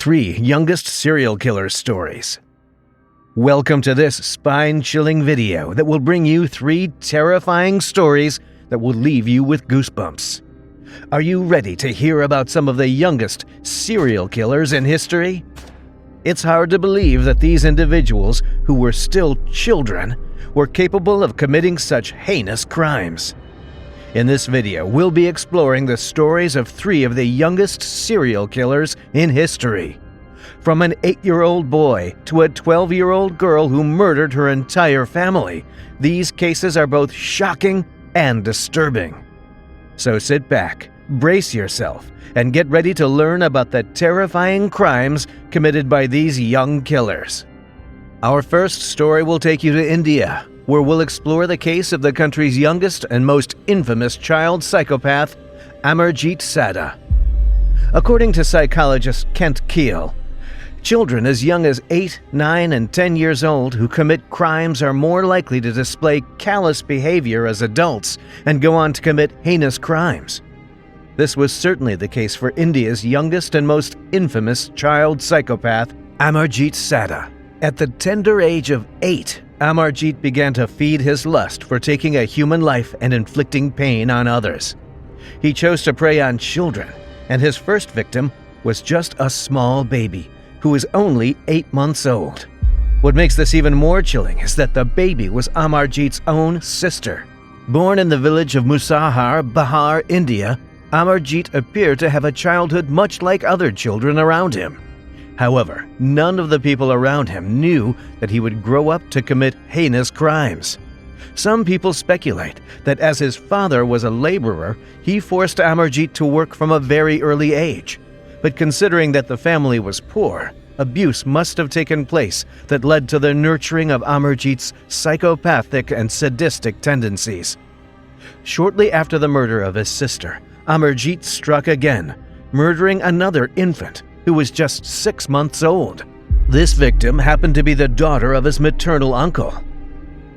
3 youngest serial killer stories. Welcome to this spine-chilling video that will bring you 3 terrifying stories that will leave you with goosebumps. Are you ready to hear about some of the youngest serial killers in history? It's hard to believe that these individuals, who were still children, were capable of committing such heinous crimes. In this video, we'll be exploring the stories of 3 of the youngest serial killers in history. From an 8-year-old boy to a 12-year-old girl who murdered her entire family, these cases are both shocking and disturbing. So sit back, brace yourself, and get ready to learn about the terrifying crimes committed by these young killers. Our first story will take you to India, where we'll explore the case of the country's youngest and most infamous child psychopath, Amardeep Sada. According to psychologist Kent Keel, children as young as 8, 9, and 10 years old who commit crimes are more likely to display callous behavior as adults and go on to commit heinous crimes. This was certainly the case for India's youngest and most infamous child psychopath, Amardeep Sada. At the tender age of 8, Amardeep began to feed his lust for taking a human life and inflicting pain on others. He chose to prey on children, and his first victim was just a small baby who was only 8 months old. What makes this even more chilling is that the baby was Amardeep's own sister. Born in the village of Musahar, Bihar, India, Amardeep appeared to have a childhood much like other children around him. However, none of the people around him knew that he would grow up to commit heinous crimes. Some people speculate that as his father was a laborer, he forced Amardeep to work from a very early age. But considering that the family was poor, abuse must have taken place that led to the nurturing of Amardeep's psychopathic and sadistic tendencies. Shortly after the murder of his sister, Amardeep struck again, murdering another infant who was just 6 months old. This victim happened to be the daughter of his maternal uncle.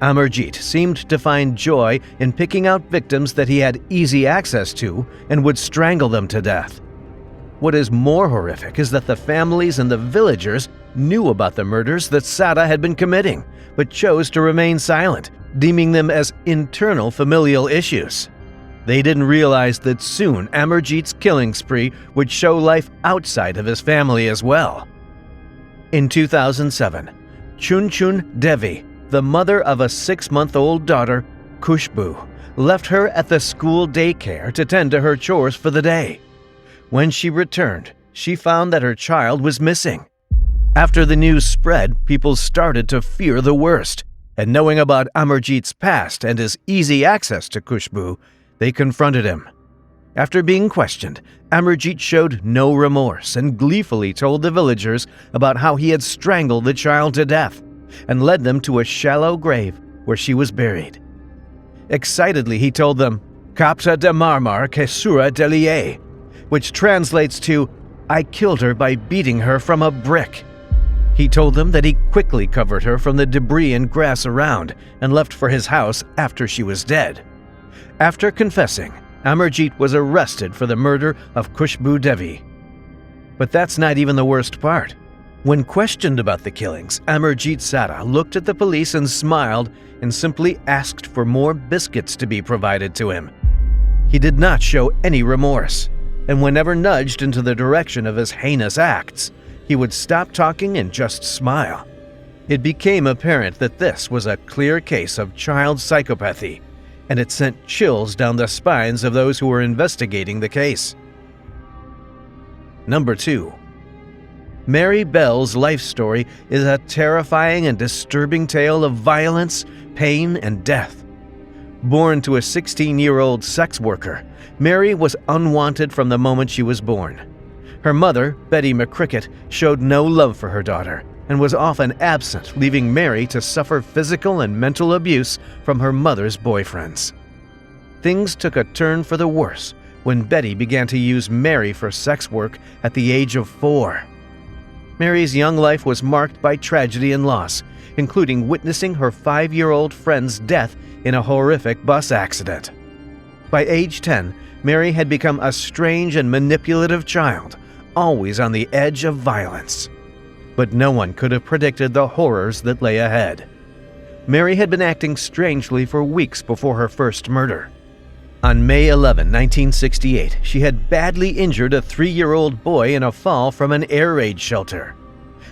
Amardeep seemed to find joy in picking out victims that he had easy access to and would strangle them to death. What is more horrific is that the families and the villagers knew about the murders that Sada had been committing, but chose to remain silent, deeming them as internal familial issues. They didn't realize that soon Amardeep's killing spree would show life outside of his family as well. In 2007, Chun Devi, the mother of a 6-month-old daughter, Khushbu, left her at the school daycare to tend to her chores for the day. When she returned, she found that her child was missing. After the news spread, people started to fear the worst, and knowing about Amardeep's past and his easy access to Khushbu, they confronted him. After being questioned, Amardeep showed no remorse and gleefully told the villagers about how he had strangled the child to death and led them to a shallow grave where she was buried. Excitedly, he told them, "Kapsa de marmar kesura delie," which translates to, "I killed her by beating her from a brick." He told them that he quickly covered her from the debris and grass around and left for his house after she was dead. After confessing, Amardeep was arrested for the murder of Khushbu Devi. But that's not even the worst part. When questioned about the killings, Amardeep Sada looked at the police and smiled and simply asked for more biscuits to be provided to him. He did not show any remorse, and whenever nudged into the direction of his heinous acts, he would stop talking and just smile. It became apparent that this was a clear case of child psychopathy, and it sent chills down the spines of those who were investigating the case. Number 2. Mary Bell's life story is a terrifying and disturbing tale of violence, pain, and death. Born to a 16-year-old sex worker, Mary was unwanted from the moment she was born. Her mother, Betty McCricket, showed no love for her daughter and was often absent, leaving Mary to suffer physical and mental abuse from her mother's boyfriends. Things took a turn for the worse when Betty began to use Mary for sex work at the age of 4. Mary's young life was marked by tragedy and loss, including witnessing her 5-year-old friend's death in a horrific bus accident. By age 10, Mary had become a strange and manipulative child, always on the edge of violence. But no one could have predicted the horrors that lay ahead. Mary had been acting strangely for weeks before her first murder. On May 11, 1968, she had badly injured a 3-year-old boy in a fall from an air raid shelter.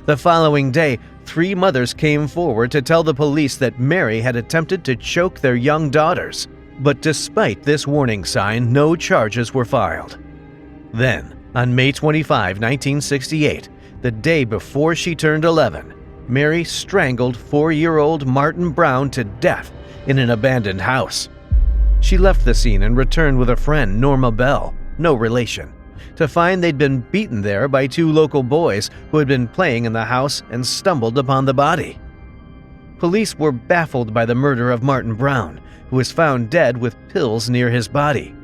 The following day, 3 mothers came forward to tell the police that Mary had attempted to choke their young daughters. But despite this warning sign, no charges were filed. Then, on May 25, 1968, the day before she turned 11, Mary strangled 4-year-old Martin Brown to death in an abandoned house. She left the scene and returned with a friend, Norma Bell, no relation, to find they'd been beaten there by 2 local boys who had been playing in the house and stumbled upon the body. Police were baffled by the murder of Martin Brown, who was found dead with pills near his body.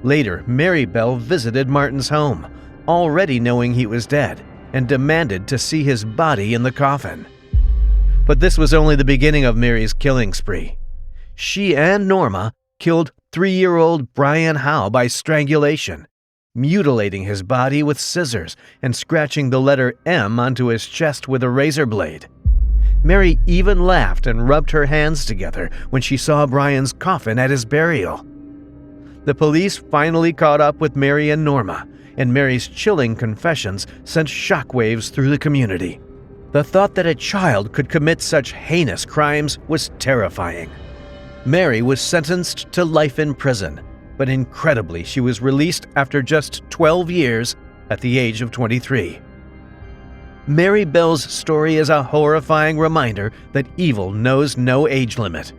Later, Mary Bell visited Martin's home, already knowing he was dead, and demanded to see his body in the coffin. But this was only the beginning of Mary's killing spree. She and Norma killed 3-year-old Brian Howe by strangulation, mutilating his body with scissors and scratching the letter M onto his chest with a razor blade. Mary even laughed and rubbed her hands together when she saw Brian's coffin at his burial. The police finally caught up with Mary and Norma, and Mary's chilling confessions sent shockwaves through the community. The thought that a child could commit such heinous crimes was terrifying. Mary was sentenced to life in prison, but incredibly, she was released after just 12 years at the age of 23. Mary Bell's story is a horrifying reminder that evil knows no age limit.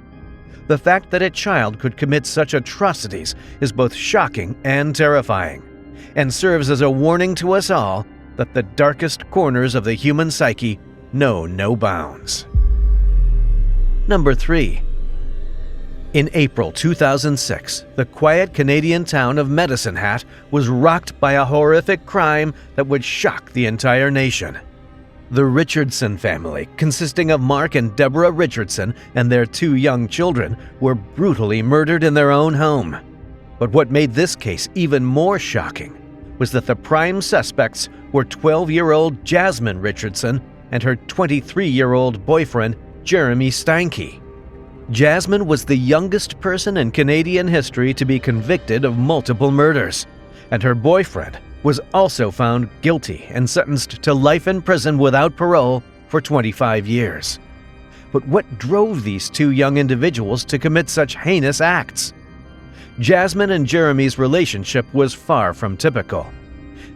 The fact that a child could commit such atrocities is both shocking and terrifying, and serves as a warning to us all that the darkest corners of the human psyche know no bounds. Number 3. In April 2006, the quiet Canadian town of Medicine Hat was rocked by a horrific crime that would shock the entire nation. The Richardson family, consisting of Mark and Deborah Richardson and their 2 young children, were brutally murdered in their own home. But what made this case even more shocking was that the prime suspects were 12-year-old Jasmine Richardson and her 23-year-old boyfriend, Jeremy Steinke. Jasmine was the youngest person in Canadian history to be convicted of multiple murders, and her boyfriend was also found guilty and sentenced to life in prison without parole for 25 years. But what drove these 2 young individuals to commit such heinous acts? Jasmine and Jeremy's relationship was far from typical.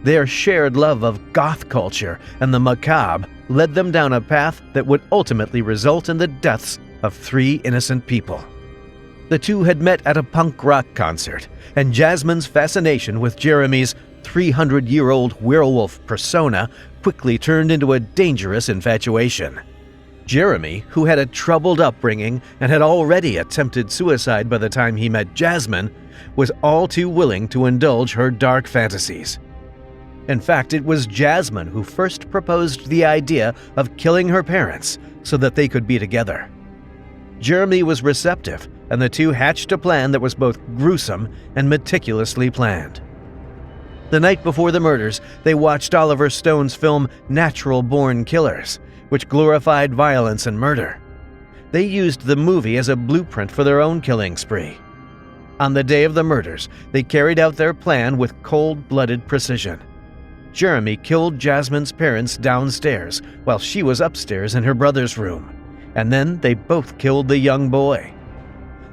Their shared love of goth culture and the macabre led them down a path that would ultimately result in the deaths of 3 innocent people. The 2 had met at a punk rock concert, and Jasmine's fascination with Jeremy's 300-year-old werewolf persona quickly turned into a dangerous infatuation. Jeremy, who had a troubled upbringing and had already attempted suicide by the time he met Jasmine, was all too willing to indulge her dark fantasies. In fact, it was Jasmine who first proposed the idea of killing her parents so that they could be together. Jeremy was receptive, and the 2 hatched a plan that was both gruesome and meticulously planned. The night before the murders, they watched Oliver Stone's film Natural Born Killers, which glorified violence and murder. They used the movie as a blueprint for their own killing spree. On the day of the murders, they carried out their plan with cold-blooded precision. Jeremy killed Jasmine's parents downstairs while she was upstairs in her brother's room, and then they both killed the young boy.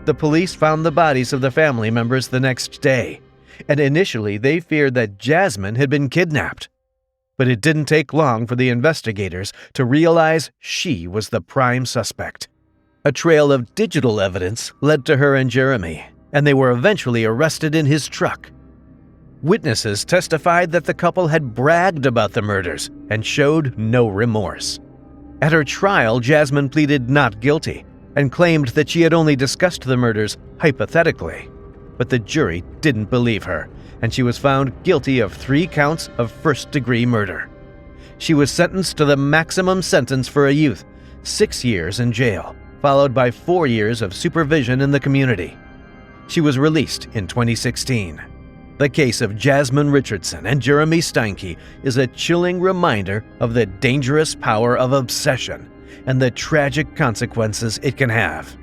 The police found the bodies of the family members the next day, and initially they feared that Jasmine had been kidnapped. But it didn't take long for the investigators to realize she was the prime suspect. A trail of digital evidence led to her and Jeremy, and they were eventually arrested in his truck. Witnesses testified that the couple had bragged about the murders and showed no remorse. At her trial, Jasmine pleaded not guilty and claimed that she had only discussed the murders hypothetically. But the jury didn't believe her, and she was found guilty of 3 counts of first-degree murder. She was sentenced to the maximum sentence for a youth, 6 years in jail, followed by 4 years of supervision in the community. She was released in 2016. The case of Jasmine Richardson and Jeremy Steinke is a chilling reminder of the dangerous power of obsession and the tragic consequences it can have.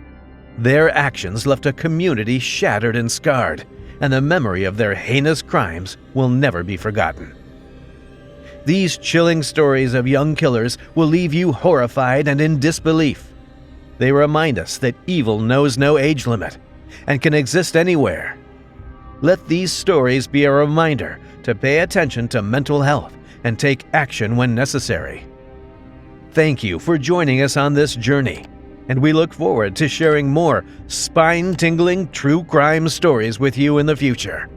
Their actions left a community shattered and scarred, and the memory of their heinous crimes will never be forgotten. These chilling stories of young killers will leave you horrified and in disbelief. They remind us that evil knows no age limit and can exist anywhere. Let these stories be a reminder to pay attention to mental health and take action when necessary. Thank you for joining us on this journey, and we look forward to sharing more spine-tingling true crime stories with you in the future.